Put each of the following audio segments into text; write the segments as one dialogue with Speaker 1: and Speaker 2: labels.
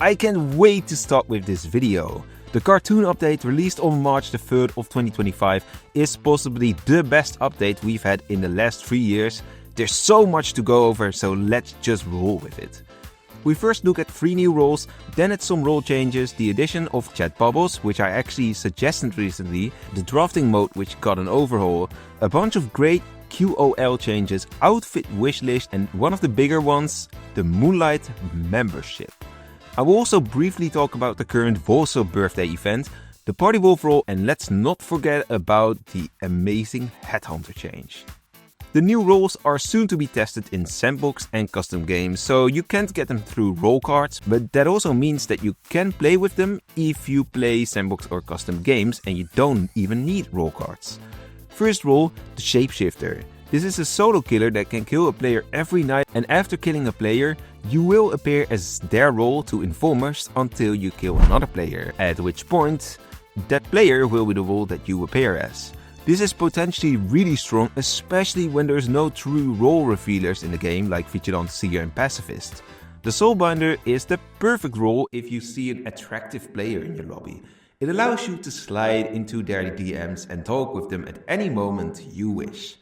Speaker 1: I can't wait to start with this video. The cartoon update released on March the 3rd of 2025 is possibly the best update we've had in the last 3 years. There's so much to go over, so let's just roll with it. We first look at 3 new roles, then at some role changes, the addition of chat bubbles, which I actually suggested recently, the drafting mode which got an overhaul, a bunch of great QOL changes, outfit wishlist, and one of the bigger ones, the Moonlight membership. I will also briefly talk about the current Wolvesville birthday event, the Party Wolf role, and let's not forget about the amazing Headhunter change. The new roles are soon to be tested in sandbox and custom games, so you can't get them through role cards, but that also means that you can play with them if you play sandbox or custom games and you don't even need role cards. First role, the Shapeshifter. This is a solo killer that can kill a player every night, and after killing a player, you will appear as their role to informers until you kill another player, at which point that player will be the role that you appear as. This is potentially really strong, especially when there's no true role revealers in the game like Vigilante, Seer and Pacifist. The Soulbinder is the perfect role if you see an attractive player in your lobby. It allows you to slide into their DMs and talk with them at any moment you wish.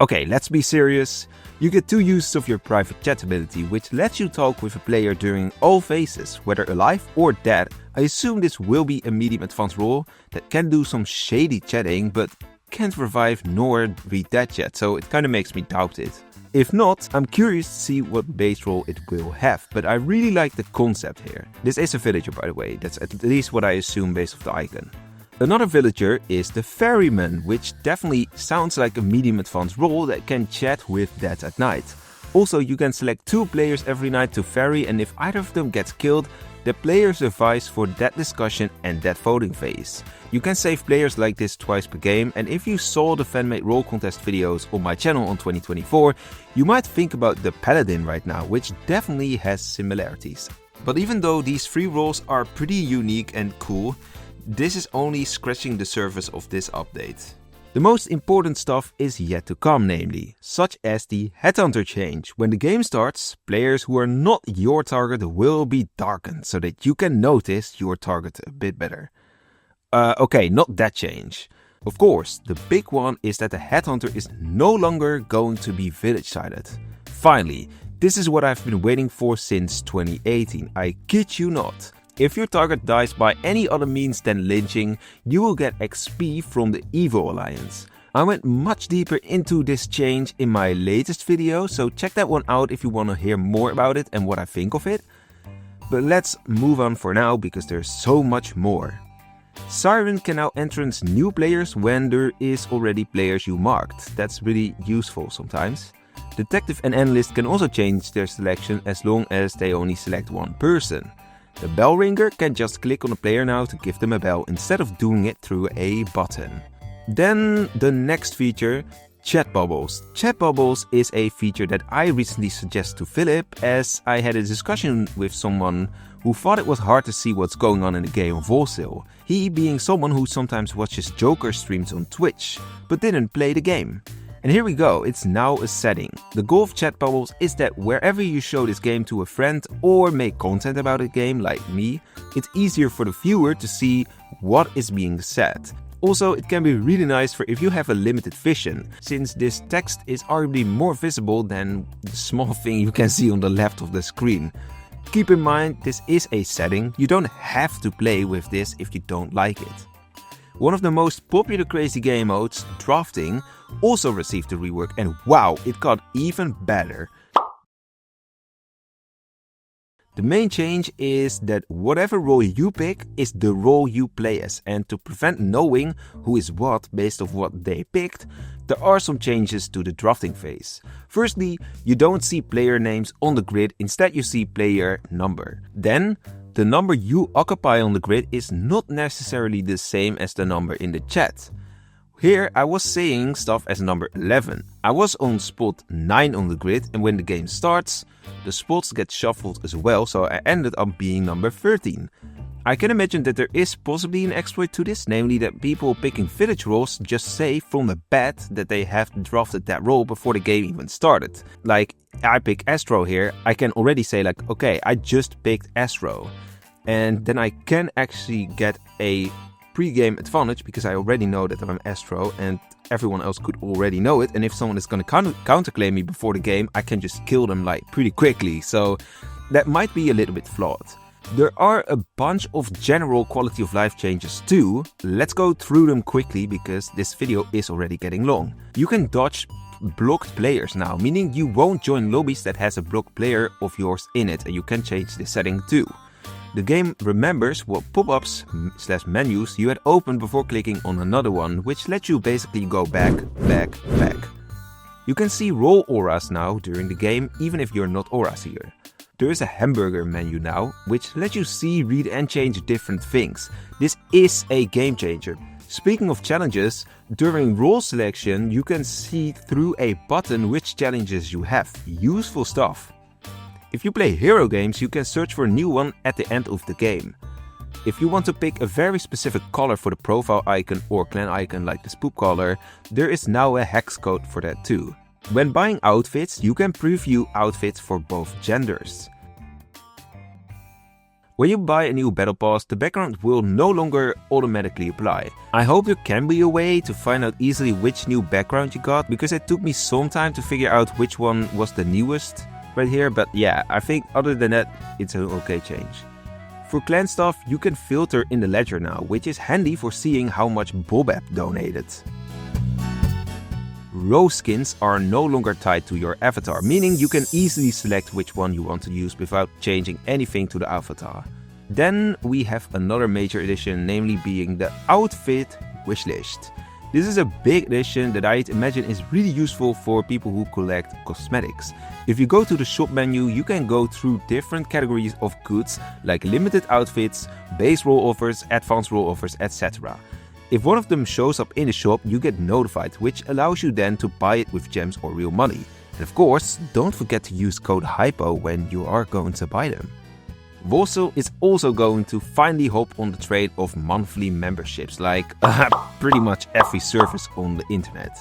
Speaker 1: Okay, let's be serious. You get 2 uses of your private chat ability, which lets you talk with a player during all phases, whether alive or dead. I assume this will be a medium advanced role that can do some shady chatting, but can't revive nor read that chat, so it kinda makes me doubt it. If not, I'm curious to see what base role it will have, but I really like the concept here. This is a villager, by the way, that's at least what I assume based off the icon. Another villager is the Ferryman, which definitely sounds like a medium advanced role that can chat with dead at night. Also, you can select 2 players every night to ferry, and if either of them gets killed, the player survives for that discussion and that voting phase. You can save players like this twice per game, and if you saw the fan-made role contest videos on my channel on 2024, you might think about the Paladin right now, which definitely has similarities. But even though these 3 roles are pretty unique and cool, this is only scratching the surface of this update. The most important stuff is yet to come, namely, such as the Headhunter change. When the game starts, players who are not your target will be darkened so that you can notice your target a bit better. Okay, not that change. Of course, the big one is that the Headhunter is no longer going to be village-sided. Finally, this is what I've been waiting for since 2018, I kid you not. If your target dies by any other means than lynching, you will get XP from the Evil Alliance. I went much deeper into this change in my latest video, so check that one out if you want to hear more about it and what I think of it. But let's move on for now because there's so much more. Siren can now entrance new players when there is already players you marked. That's really useful sometimes. Detective and Analyst can also change their selection as long as they only select one person. The bell ringer can just click on a player now to give them a bell instead of doing it through a button. Then the next feature, chat bubbles. Chat bubbles is a feature that I recently suggested to Philip as I had a discussion with someone who thought it was hard to see what's going on in the game of Wolvesville. He being someone who sometimes watches Joker streams on Twitch, but didn't play the game. And here we go, it's now a setting. The goal of chat bubbles is that wherever you show this game to a friend or make content about a game like me, it's easier for the viewer to see what is being said. Also, it can be really nice for if you have a limited vision, since this text is arguably more visible than the small thing you can see on the left of the screen. Keep in mind, this is a setting, you don't have to play with this if you don't like it. One of the most popular crazy game modes, drafting, also received a rework, and wow, it got even better. The main change is that whatever role you pick is the role you play as, and to prevent knowing who is what based off what they picked, there are some changes to the drafting phase. Firstly, you don't see player names on the grid, instead you see player number. Then, the number you occupy on the grid is not necessarily the same as the number in the chat. Here I was saying stuff as number 11. I was on spot 9 on the grid, and when the game starts, the spots get shuffled as well, so I ended up being number 13. I can imagine that there is possibly an exploit to this, namely that people picking village roles just say from the bat that they have drafted that role before the game even started. Like, I pick Astro here, I can already say like, okay, I just picked Astro. And then I can actually get a pre-game advantage because I already know that I'm Astro and everyone else could already know it. And if someone is going to counterclaim me before the game, I can just kill them like pretty quickly. So that might be a little bit flawed. There are a bunch of general quality of life changes too. Let's go through them quickly because this video is already getting long. You can dodge blocked players now, meaning you won't join lobbies that has a blocked player of yours in it, and you can change this setting too. The game remembers what pop-ups / menus you had opened before clicking on another one, which lets you basically go back. You can see role auras now during the game, even if you're not aura seer. There is a hamburger menu now, which lets you see, read and change different things. This is a game changer. Speaking of challenges, during role selection you can see through a button which challenges you have. Useful stuff. If you play hero games, you can search for a new one at the end of the game. If you want to pick a very specific color for the profile icon or clan icon like the spook color, there is now a hex code for that too. When buying outfits, you can preview outfits for both genders. When you buy a new battle pass, the background will no longer automatically apply. I hope there can be a way to find out easily which new background you got, because it took me some time to figure out which one was the newest right here, but yeah, I think other than that, it's an okay change. For clan stuff, you can filter in the ledger now, which is handy for seeing how much Bobab donated. Row skins are no longer tied to your avatar, meaning you can easily select which one you want to use without changing anything to the avatar. Then we have another major addition, namely being the outfit wishlist. This is a big addition that I'd imagine is really useful for people who collect cosmetics. If you go to the shop menu, you can go through different categories of goods like limited outfits, base role offers, advanced role offers, etc. If one of them shows up in the shop, you get notified, which allows you then to buy it with gems or real money. And of course, don't forget to use code HYPO when you are going to buy them. Wolvesville is also going to finally hop on the train of monthly memberships, like pretty much every service on the internet.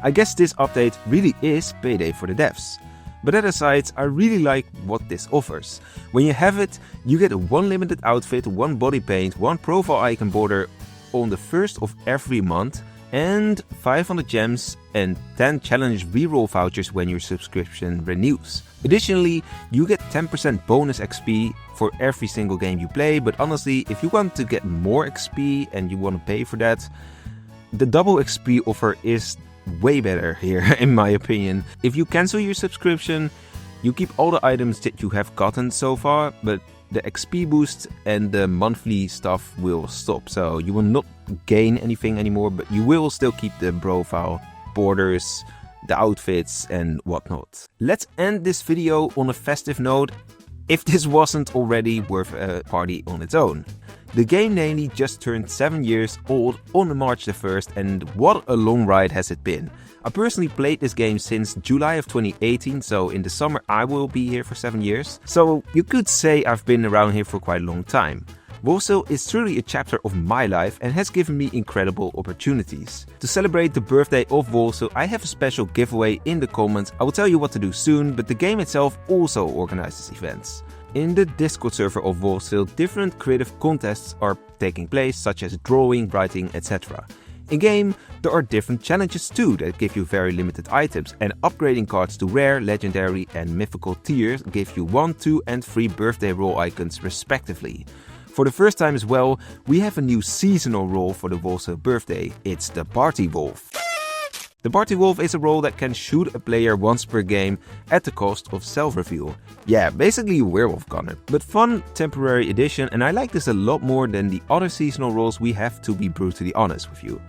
Speaker 1: I guess this update really is payday for the devs. But that aside, I really like what this offers. When you have it, you get one limited outfit, one body paint, one profile icon border on the first of every month, and 500 gems and 10 challenge reroll vouchers when your subscription renews. Additionally, you get 10% bonus XP for every single game you play, but honestly, if you want to get more XP and you want to pay for that, the double XP offer is way better here in my opinion. If you cancel your subscription, you keep all the items that you have gotten so far, but the XP boost and the monthly stuff will stop, so you will not gain anything anymore, but you will still keep the profile, borders, the outfits and whatnot. Let's end this video on a festive note, if this wasn't already worth a party on its own. The game namely just turned 7 years old on March the 1st, and what a long ride has it been. I personally played this game since July of 2018, so in the summer I will be here for 7 years. So you could say I've been around here for quite a long time. Wolvesville is truly a chapter of my life and has given me incredible opportunities. To celebrate the birthday of Wolvesville, I have a special giveaway in the comments. I will tell you what to do soon, but the game itself also organizes events. In the Discord server of Wolvesville, different creative contests are taking place, such as drawing, writing, etc. In-game, there are different challenges too that give you very limited items, and upgrading cards to rare, legendary and mythical tiers give you 1, 2 and 3 birthday role icons respectively. For the first time as well, we have a new seasonal role for the Wolvesville birthday. It's the Party Wolf. The Party Wolf is a role that can shoot a player once per game at the cost of self-reveal. Yeah, basically a werewolf gunner, but fun temporary addition, and I like this a lot more than the other seasonal roles we have, to be brutally honest with you.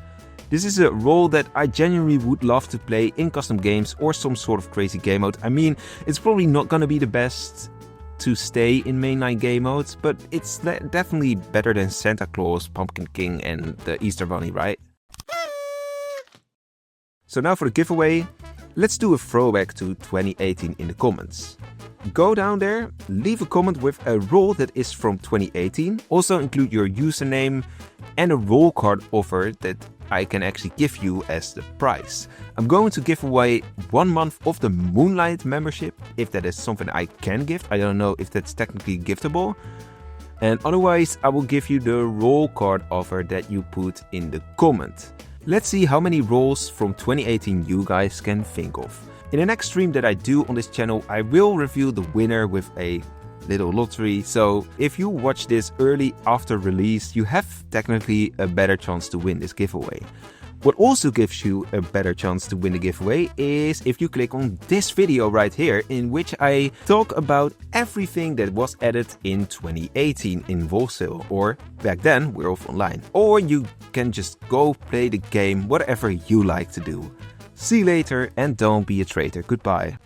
Speaker 1: This is a role that I genuinely would love to play in custom games or some sort of crazy game mode. I mean, it's probably not gonna be the best to stay in mainline game modes, but it's definitely better than Santa Claus, Pumpkin King and the Easter Bunny, right? So now for the giveaway. Let's do a throwback to 2018 in the comments. Go down there, leave a comment with a role that is from 2018. Also include your username and a role card offer that I can actually give you as the prize. I'm going to give away 1 month of the Moonlight membership, if that is something I can gift. I don't know if that's technically giftable. And otherwise, I will give you the role card offer that you put in the comment. Let's see how many roles from 2018 you guys can think of. In the next stream that I do on this channel, I will reveal the winner with a little lottery. So if you watch this early after release, you have technically a better chance to win this giveaway. What also gives you a better chance to win the giveaway is if you click on this video right here, in which I talk about everything that was added in 2018 in Wolvesville, or back then Werewolf Online. Or you can just go play the game, whatever you like to do. See you later and don't be a traitor. Goodbye.